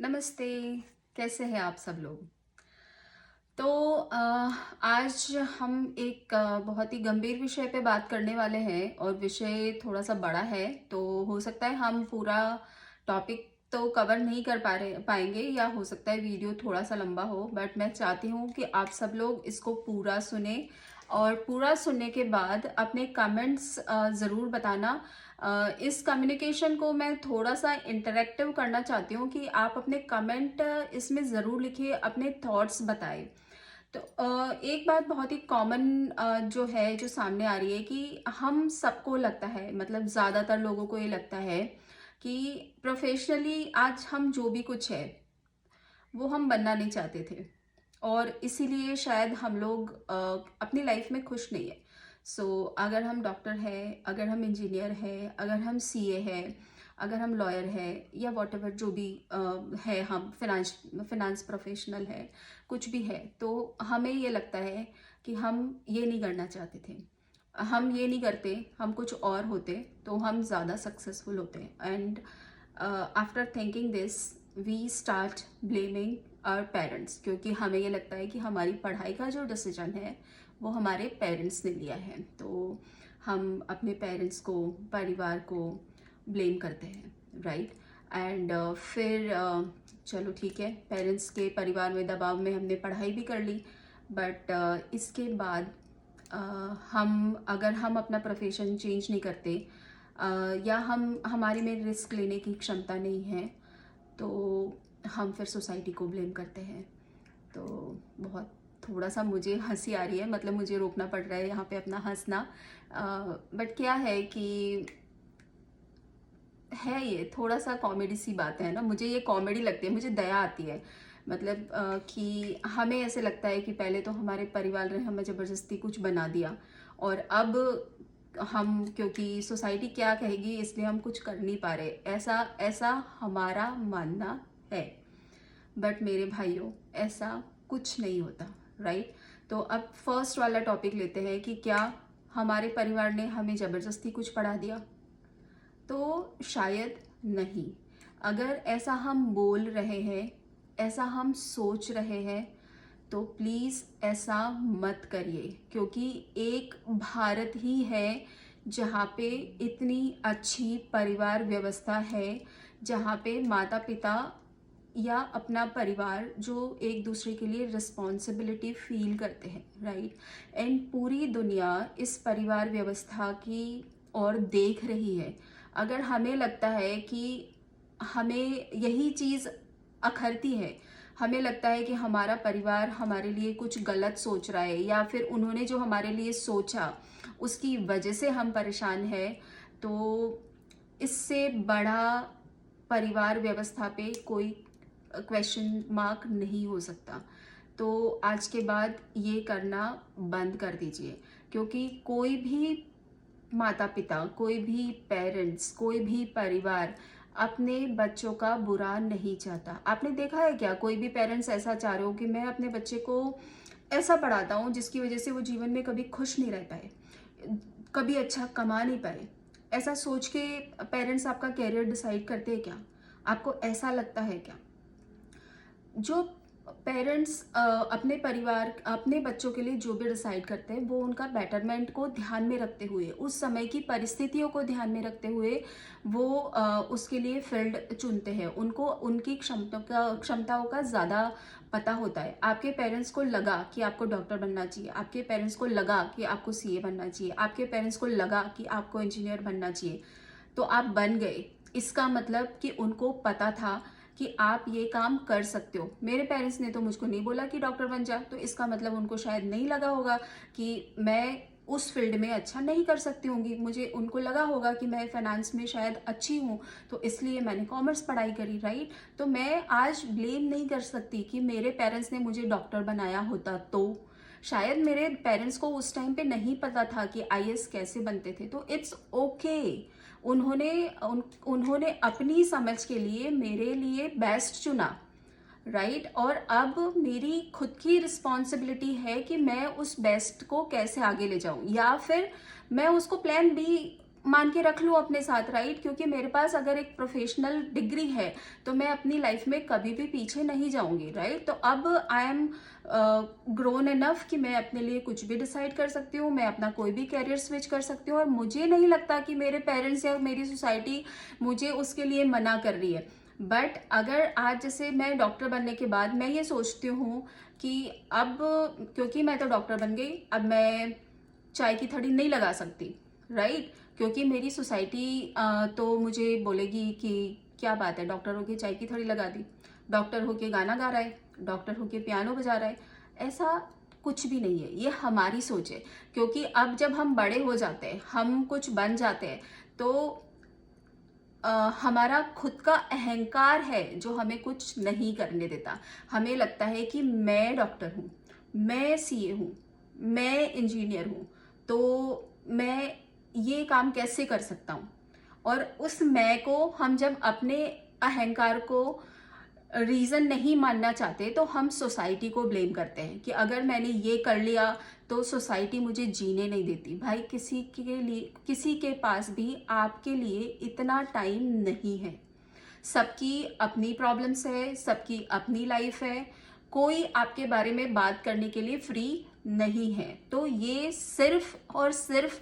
नमस्ते। कैसे हैं आप सब लोग। तो आज हम एक बहुत ही गंभीर विषय पे बात करने वाले हैं और विषय थोड़ा सा बड़ा है, तो हो सकता है हम पूरा टॉपिक तो कवर नहीं कर पाएंगे, या हो सकता है वीडियो थोड़ा सा लंबा हो, बट मैं चाहती हूँ कि आप सब लोग इसको पूरा सुने और पूरा सुनने के बाद अपने कमेंट्स ज़रूर बताना। इस कम्युनिकेशन को मैं थोड़ा सा इंटरेक्टिव करना चाहती हूँ कि आप अपने कमेंट इसमें ज़रूर लिखिए, अपने थॉट्स बताएं। तो एक बात बहुत ही कॉमन जो है, जो सामने आ रही है कि हम सबको लगता है, मतलब ज़्यादातर लोगों को ये लगता है कि प्रोफेशनली आज हम जो भी कुछ है वो हम बनना नहीं चाहते थे, और इसीलिए शायद हम लोग अपनी लाइफ में खुश नहीं है। अगर हम डॉक्टर है, अगर हम इंजीनियर है, अगर हम सीए है, अगर हम लॉयर है, या वॉट एवर जो भी है, हम फिनांस प्रोफेशनल है, कुछ भी है, तो हमें ये लगता है कि हम ये नहीं करना चाहते थे, हम ये नहीं करते, हम कुछ और होते तो हम ज़्यादा सक्सेसफुल होते। And after thinking this we start blaming our parents, क्योंकि हमें ये लगता है कि हमारी पढ़ाई का जो डिसीजन है वो हमारे पेरेंट्स ने लिया है, तो हम अपने पेरेंट्स को, परिवार को ब्लेम करते हैं, राइट। एंड फिर चलो ठीक है, पेरेंट्स के, परिवार में दबाव में हमने पढ़ाई भी कर ली, बट इसके बाद अगर हम अपना प्रोफेशन चेंज नहीं करते, या हमारे में रिस्क लेने की क्षमता नहीं है, तो हम फिर सोसाइटी को ब्लेम करते हैं। तो बहुत थोड़ा सा मुझे हंसी आ रही है, मतलब मुझे रोकना पड़ रहा है यहाँ पे अपना हंसना, बट क्या है कि है, ये थोड़ा सा कॉमेडी सी बात है ना, मुझे ये कॉमेडी लगती है, मुझे दया आती है। मतलब कि हमें ऐसे लगता है कि पहले तो हमारे परिवार ने हमें ज़बरदस्ती कुछ बना दिया, और अब हम, क्योंकि सोसाइटी क्या कहेगी इसलिए हम कुछ कर नहीं पा रहे, ऐसा ऐसा हमारा मानना है। बट मेरे भाइयों, ऐसा कुछ नहीं होता, राइट। तो अब फर्स्ट वाला टॉपिक लेते हैं कि क्या हमारे परिवार ने हमें ज़बरदस्ती कुछ पढ़ा दिया? तो शायद नहीं। अगर ऐसा हम बोल रहे हैं, ऐसा हम सोच रहे हैं, तो प्लीज़ ऐसा मत करिए, क्योंकि एक भारत ही है जहाँ पे इतनी अच्छी परिवार व्यवस्था है, जहाँ पे माता पिता या अपना परिवार जो एक दूसरे के लिए रिस्पॉन्सिबिलिटी फील करते हैं, राइट। एंड पूरी दुनिया इस परिवार व्यवस्था की ओर देख रही है। अगर हमें लगता है कि हमें यही चीज़ अखरती है, हमें लगता है कि हमारा परिवार हमारे लिए कुछ गलत सोच रहा है, या फिर उन्होंने जो हमारे लिए सोचा उसकी वजह से हम परेशान हैं, तो इससे बड़ा परिवार व्यवस्था पे कोई क्वेश्चन मार्क नहीं हो सकता। तो आज के बाद ये करना बंद कर दीजिए, क्योंकि कोई भी माता पिता, कोई भी पेरेंट्स, कोई भी परिवार अपने बच्चों का बुरा नहीं चाहता। आपने देखा है क्या, कोई भी पेरेंट्स ऐसा चाह रहे हो कि मैं अपने बच्चे को ऐसा पढ़ाता हूँ जिसकी वजह से वो जीवन में कभी खुश नहीं रह पाए, कभी अच्छा कमा नहीं पाए? ऐसा सोच के पेरेंट्स आपका कैरियर डिसाइड करते हैं क्या? आपको ऐसा लगता है क्या? जो पेरेंट्स अपने परिवार, अपने बच्चों के लिए जो भी डिसाइड करते हैं, वो उनका बेटरमेंट को ध्यान में रखते हुए, उस समय की परिस्थितियों को ध्यान में रखते हुए वो उसके लिए फील्ड चुनते हैं। उनको उनकी क्षमताओं का ज़्यादा पता होता है। आपके पेरेंट्स को लगा कि आपको डॉक्टर बनना चाहिए, आपके पेरेंट्स को लगा कि आपको सीए बनना चाहिए, आपके पेरेंट्स को लगा कि आपको इंजीनियर बनना चाहिए, तो आप बन गए। इसका मतलब कि उनको पता था कि आप ये काम कर सकते हो। मेरे पेरेंट्स ने तो मुझको नहीं बोला कि डॉक्टर बन जा, तो इसका मतलब उनको शायद नहीं लगा होगा कि मैं उस फील्ड में अच्छा नहीं कर सकती होंगी, मुझे उनको लगा होगा कि मैं फाइनेंस में शायद अच्छी हूँ, तो इसलिए मैंने कॉमर्स पढ़ाई करी, राइट। तो मैं आज ब्लेम नहीं कर सकती कि मेरे पेरेंट्स ने मुझे डॉक्टर बनाया होता, तो शायद मेरे पेरेंट्स को उस टाइम पे नहीं पता था कि आईएएस कैसे बनते थे, तो इट्स ओके। उन्होंने अपनी समझ के लिए मेरे लिए बेस्ट चुना, राइट। और अब मेरी खुद की रिस्पॉन्सिबिलिटी है कि मैं उस बेस्ट को कैसे आगे ले जाऊं, या फिर मैं उसको प्लान बी मान के रख लूँ अपने साथ, राइट, क्योंकि मेरे पास अगर एक प्रोफेशनल डिग्री है तो मैं अपनी लाइफ में कभी भी पीछे नहीं जाऊंगी, राइट। तो अब आई एम ग्रोन इनफ कि मैं अपने लिए कुछ भी डिसाइड कर सकती हूँ, मैं अपना कोई भी कैरियर स्विच कर सकती हूँ, और मुझे नहीं लगता कि मेरे पेरेंट्स या मेरी सोसाइटी मुझे उसके लिए मना कर रही है। बट अगर आज जैसे मैं डॉक्टर बनने के बाद मैं ये सोचती हूँ कि अब, क्योंकि मैं तो डॉक्टर बन गई, अब मैं चाय की थड़ी नहीं लगा सकती, राइट, क्योंकि मेरी सोसाइटी तो मुझे बोलेगी कि क्या बात है, डॉक्टर होके चाय की थड़ी लगा दी, डॉक्टर होके गाना गा रहा है, डॉक्टर होके पियानो बजा रहा है। ऐसा कुछ भी नहीं है, ये हमारी सोच है। क्योंकि अब जब हम बड़े हो जाते हैं, हम कुछ बन जाते हैं, तो हमारा खुद का अहंकार है जो हमें कुछ नहीं करने देता। हमें लगता है कि मैं डॉक्टर हूँ, मैं सीए हूँ, मैं इंजीनियर हूँ, तो मैं ये काम कैसे कर सकता हूँ। और उस मैं को हम जब अपने अहंकार को रीज़न नहीं मानना चाहते तो हम सोसाइटी को ब्लेम करते हैं कि अगर मैंने ये कर लिया तो सोसाइटी मुझे जीने नहीं देती। भाई, किसी के लिए, किसी के पास भी आपके लिए इतना टाइम नहीं है। सबकी अपनी प्रॉब्लम्स है, सबकी अपनी लाइफ है, कोई आपके बारे में बात करने के लिए फ्री नहीं है। तो ये सिर्फ और सिर्फ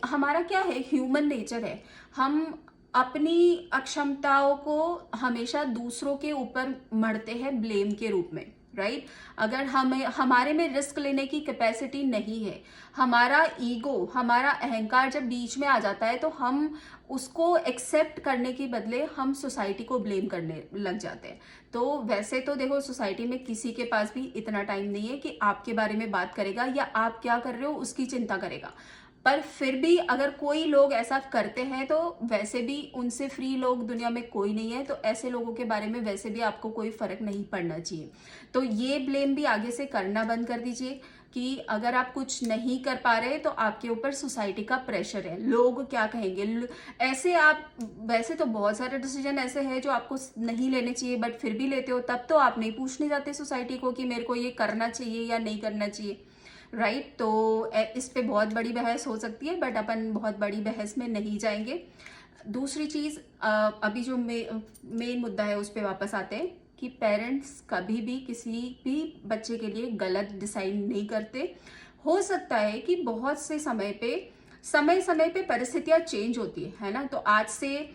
हमारा क्या है, ह्यूमन नेचर है। हम अपनी अक्षमताओं को हमेशा दूसरों के ऊपर मढ़ते हैं ब्लेम के रूप में, राइट। अगर हमारे में रिस्क लेने की कैपेसिटी नहीं है, हमारा ईगो, हमारा अहंकार जब बीच में आ जाता है तो हम उसको एक्सेप्ट करने के बदले हम सोसाइटी को ब्लेम करने लग जाते हैं। तो वैसे तो देखो, सोसाइटी में किसी के पास भी इतना टाइम नहीं है कि आपके बारे में बात करेगा या आप क्या कर रहे हो उसकी चिंता करेगा। पर फिर भी अगर कोई लोग ऐसा करते हैं तो वैसे भी उनसे फ्री लोग दुनिया में कोई नहीं है, तो ऐसे लोगों के बारे में वैसे भी आपको कोई फर्क नहीं पड़ना चाहिए। तो ये ब्लेम भी आगे से करना बंद कर दीजिए कि अगर आप कुछ नहीं कर पा रहे तो आपके ऊपर सोसाइटी का प्रेशर है, लोग क्या कहेंगे। ऐसे आप, वैसे तो बहुत सारे डिसीजन ऐसे हैं जो आपको नहीं लेने चाहिए बट फिर भी लेते हो, तब तो आप नहीं पूछने जाते सोसाइटी को कि मेरे को ये करना चाहिए या नहीं करना चाहिए, राइट। तो इस पे बहुत बड़ी बहस हो सकती है बट अपन बहुत बड़ी बहस में नहीं जाएंगे। दूसरी चीज़, अभी जो मेन मुद्दा है उस पर वापस आते हैं कि पेरेंट्स कभी भी किसी भी बच्चे के लिए गलत डिसाइड नहीं करते। हो सकता है कि बहुत से समय पे परिस्थितियां चेंज होती है ना। तो आज से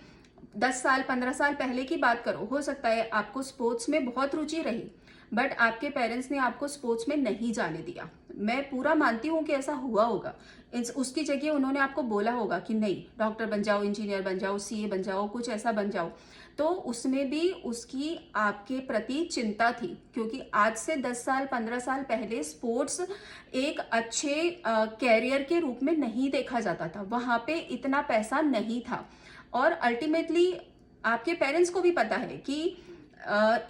10 साल 15 साल पहले की बात करो, हो सकता है आपको स्पोर्ट्स में बहुत रुचि रही बट आपके पेरेंट्स ने आपको स्पोर्ट्स में नहीं जाने दिया। मैं पूरा मानती हूँ कि ऐसा हुआ होगा। उसकी जगह उन्होंने आपको बोला होगा कि नहीं, डॉक्टर बन जाओ, इंजीनियर बन जाओ, सीए बन जाओ, कुछ ऐसा बन जाओ। तो उसमें भी उसकी आपके प्रति चिंता थी, क्योंकि आज से 10 साल 15 साल पहले स्पोर्ट्स एक अच्छे कैरियर के रूप में नहीं देखा जाता था, वहां पे इतना पैसा नहीं था। और अल्टीमेटली आपके पेरेंट्स को भी पता है कि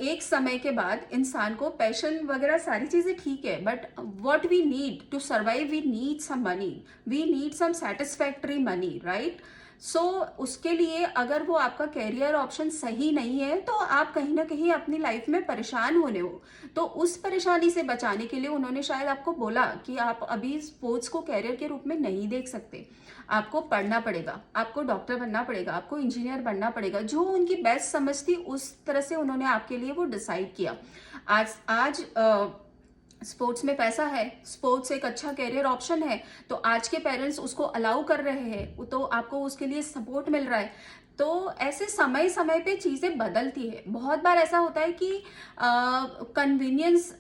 एक समय के बाद इंसान को पैशन वगैरह सारी चीजें ठीक है, but what we need to survive, we need some money, we need some satisfactory money, right. So उसके लिए अगर वो आपका कैरियर ऑप्शन सही नहीं है तो आप कहीं ना कहीं अपनी लाइफ में परेशान होने हो। तो उस परेशानी से बचाने के लिए उन्होंने शायद आपको बोला कि आप अभी स्पोर्ट्स को कैरियर के रूप में नहीं देख सकते, आपको पढ़ना पड़ेगा, आपको डॉक्टर बनना पड़ेगा, आपको इंजीनियर बनना पड़ेगा। जो उनकी बेस्ट समझ थी उस तरह से उन्होंने आपके लिए वो डिसाइड किया। आज स्पोर्ट्स में पैसा है, स्पोर्ट्स एक अच्छा कैरियर ऑप्शन है, तो आज के पेरेंट्स उसको अलाउ कर रहे हैं, तो आपको उसके लिए सपोर्ट मिल रहा है। तो ऐसे समय समय पे चीज़ें बदलती है। बहुत बार ऐसा होता है कि कन्वीनियंस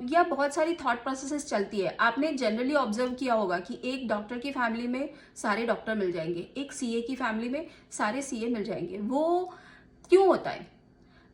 या बहुत सारी थॉट प्रोसेसेस चलती है। आपने जनरली ऑब्जर्व किया होगा कि एक डॉक्टर की फैमिली में सारे डॉक्टर मिल जाएंगे, एक सीए की फैमिली में सारे सीए मिल जाएंगे। वो क्यों होता है?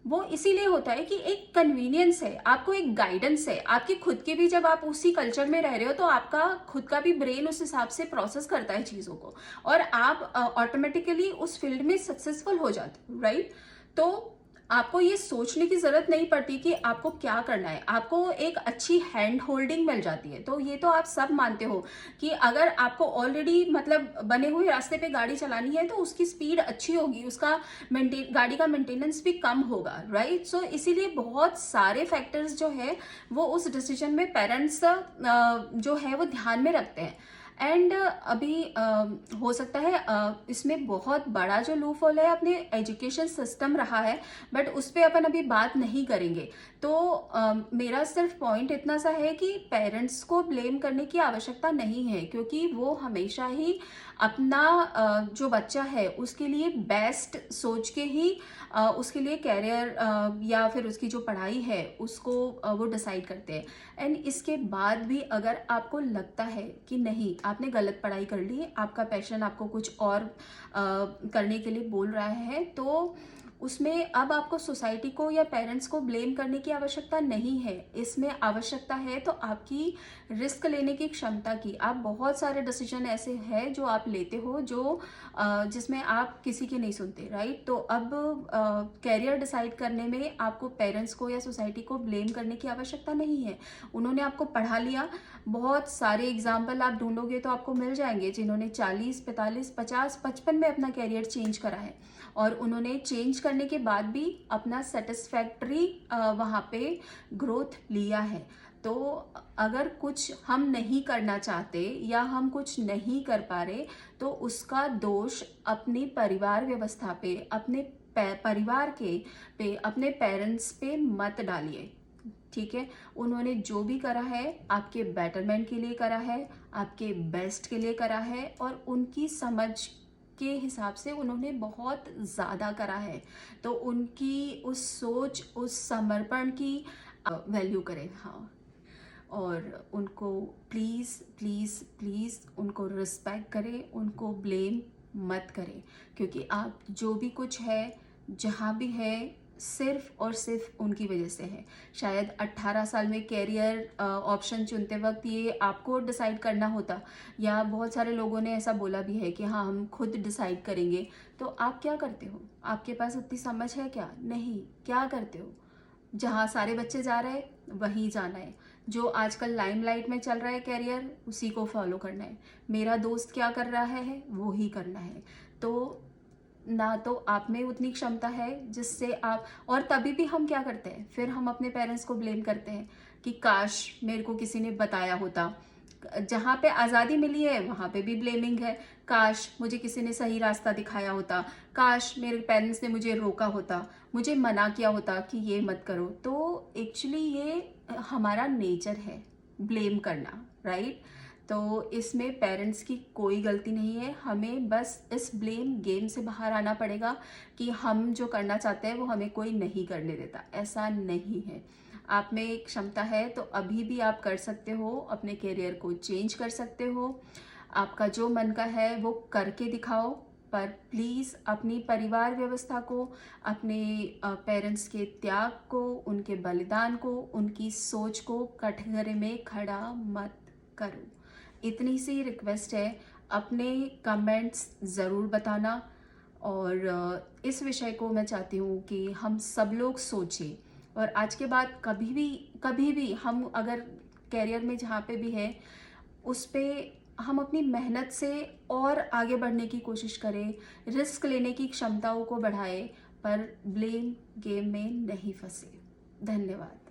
वो इसीलिए होता है कि एक कन्वीनियंस है, आपको एक गाइडेंस है। आपकी खुद की भी, जब आप उसी कल्चर में रह रहे हो तो आपका खुद का भी ब्रेन उस हिसाब से प्रोसेस करता है चीज़ों को, और आप ऑटोमेटिकली उस फील्ड में सक्सेसफुल हो जाते हो, राइट। तो आपको ये सोचने की जरूरत नहीं पड़ती कि आपको क्या करना है, आपको एक अच्छी हैंड होल्डिंग मिल जाती है। तो ये तो आप सब मानते हो कि अगर आपको ऑलरेडी मतलब बने हुए रास्ते पे गाड़ी चलानी है तो उसकी स्पीड अच्छी होगी, उसका गाड़ी का मेंटेनेंस भी कम होगा, राइट। सो इसीलिए बहुत सारे फैक्टर्स जो है वो उस डिसीजन में पेरेंट्स जो है वो ध्यान में रखते हैं। एंड अभी हो सकता है इसमें बहुत बड़ा जो लूपहोल है अपने एजुकेशन सिस्टम रहा है, बट उस पर अपन अभी बात नहीं करेंगे। तो मेरा सिर्फ पॉइंट इतना सा है कि पेरेंट्स को ब्लेम करने की आवश्यकता नहीं है, क्योंकि वो हमेशा ही अपना जो बच्चा है उसके लिए बेस्ट सोच के ही उसके लिए कैरियर या फिर उसकी जो पढ़ाई है उसको वो डिसाइड करते हैं। एंड इसके बाद भी अगर आपको लगता है कि नहीं, आपने गलत पढ़ाई कर ली, आपका पैशन आपको कुछ और करने के लिए बोल रहा है, तो उसमें अब आपको सोसाइटी को या पेरेंट्स को ब्लेम करने की आवश्यकता नहीं है। इसमें आवश्यकता है तो आपकी रिस्क लेने की क्षमता की। आप बहुत सारे डिसीजन ऐसे हैं जो आप लेते हो जो जिसमें आप किसी की नहीं सुनते, राइट। तो अब कैरियर डिसाइड करने में आपको पेरेंट्स को या सोसाइटी को ब्लेम करने की आवश्यकता नहीं है। उन्होंने आपको पढ़ा लिया। बहुत सारे एग्जाम्पल आप ढूंढोगे तो आपको मिल जाएंगे जिन्होंने 40, 45, 50, 55 में अपना कैरियर चेंज करा है, और उन्होंने चेंज करने के बाद भी अपना सेटिस्फैक्ट्री वहाँ पे ग्रोथ लिया है। तो अगर कुछ हम नहीं करना चाहते या हम कुछ नहीं कर पा रहे, तो उसका दोष अपनी परिवार व्यवस्था पे, अपने परिवार के पे, अपने पेरेंट्स पे मत डालिए, ठीक है। उन्होंने जो भी करा है आपके बेटरमेंट के लिए करा है, आपके बेस्ट के लिए करा है, और उनकी समझ के हिसाब से उन्होंने बहुत ज़्यादा करा है। तो उनकी उस सोच, उस समर्पण की वैल्यू करें, हाँ। और उनको प्लीज़ प्लीज़ प्लीज़ उनको रिस्पेक्ट करें, उनको ब्लेम मत करें, क्योंकि आप जो भी कुछ है, जहाँ भी है, सिर्फ और सिर्फ उनकी वजह से है। शायद 18 साल में कैरियर ऑप्शन चुनते वक्त ये आपको डिसाइड करना होता, या बहुत सारे लोगों ने ऐसा बोला भी है कि हाँ हम खुद डिसाइड करेंगे। तो आप क्या करते हो? आपके पास उतनी समझ है क्या? नहीं। क्या करते हो? जहाँ सारे बच्चे जा रहे हैं वहीं जाना है। जो आजकल लाइमलाइट में चल रहा है कैरियर, उसी को फॉलो करना है। मेरा दोस्त क्या कर रहा है वो ही करना है। तो ना तो आप में उतनी क्षमता है जिससे आप, और तभी भी हम क्या करते हैं, फिर हम अपने पेरेंट्स को ब्लेम करते हैं कि काश मेरे को किसी ने बताया होता। जहाँ पे आज़ादी मिली है वहाँ पे भी ब्लेमिंग है। काश मुझे किसी ने सही रास्ता दिखाया होता, काश मेरे पेरेंट्स ने मुझे रोका होता, मुझे मना किया होता कि ये मत करो। तो एक्चुअली ये हमारा नेचर है ब्लेम करना, राइट। तो इसमें पेरेंट्स की कोई गलती नहीं है। हमें बस इस ब्लेम गेम से बाहर आना पड़ेगा कि हम जो करना चाहते हैं वो हमें कोई नहीं करने देता। ऐसा नहीं है। आप में एक क्षमता है तो अभी भी आप कर सकते हो, अपने करियर को चेंज कर सकते हो। आपका जो मन का है वो करके दिखाओ, पर प्लीज़ अपनी परिवार व्यवस्था को, अपने पेरेंट्स के त्याग को, उनके बलिदान को, उनकी सोच को कटघरे में खड़ा मत करो। इतनी सी रिक्वेस्ट है। अपने कमेंट्स ज़रूर बताना, और इस विषय को मैं चाहती हूँ कि हम सब लोग सोचें, और आज के बाद कभी भी हम अगर कैरियर में जहाँ पे भी है उस पे हम अपनी मेहनत से और आगे बढ़ने की कोशिश करें, रिस्क लेने की क्षमताओं को बढ़ाएं, पर ब्लेम गेम में नहीं फंसे। धन्यवाद।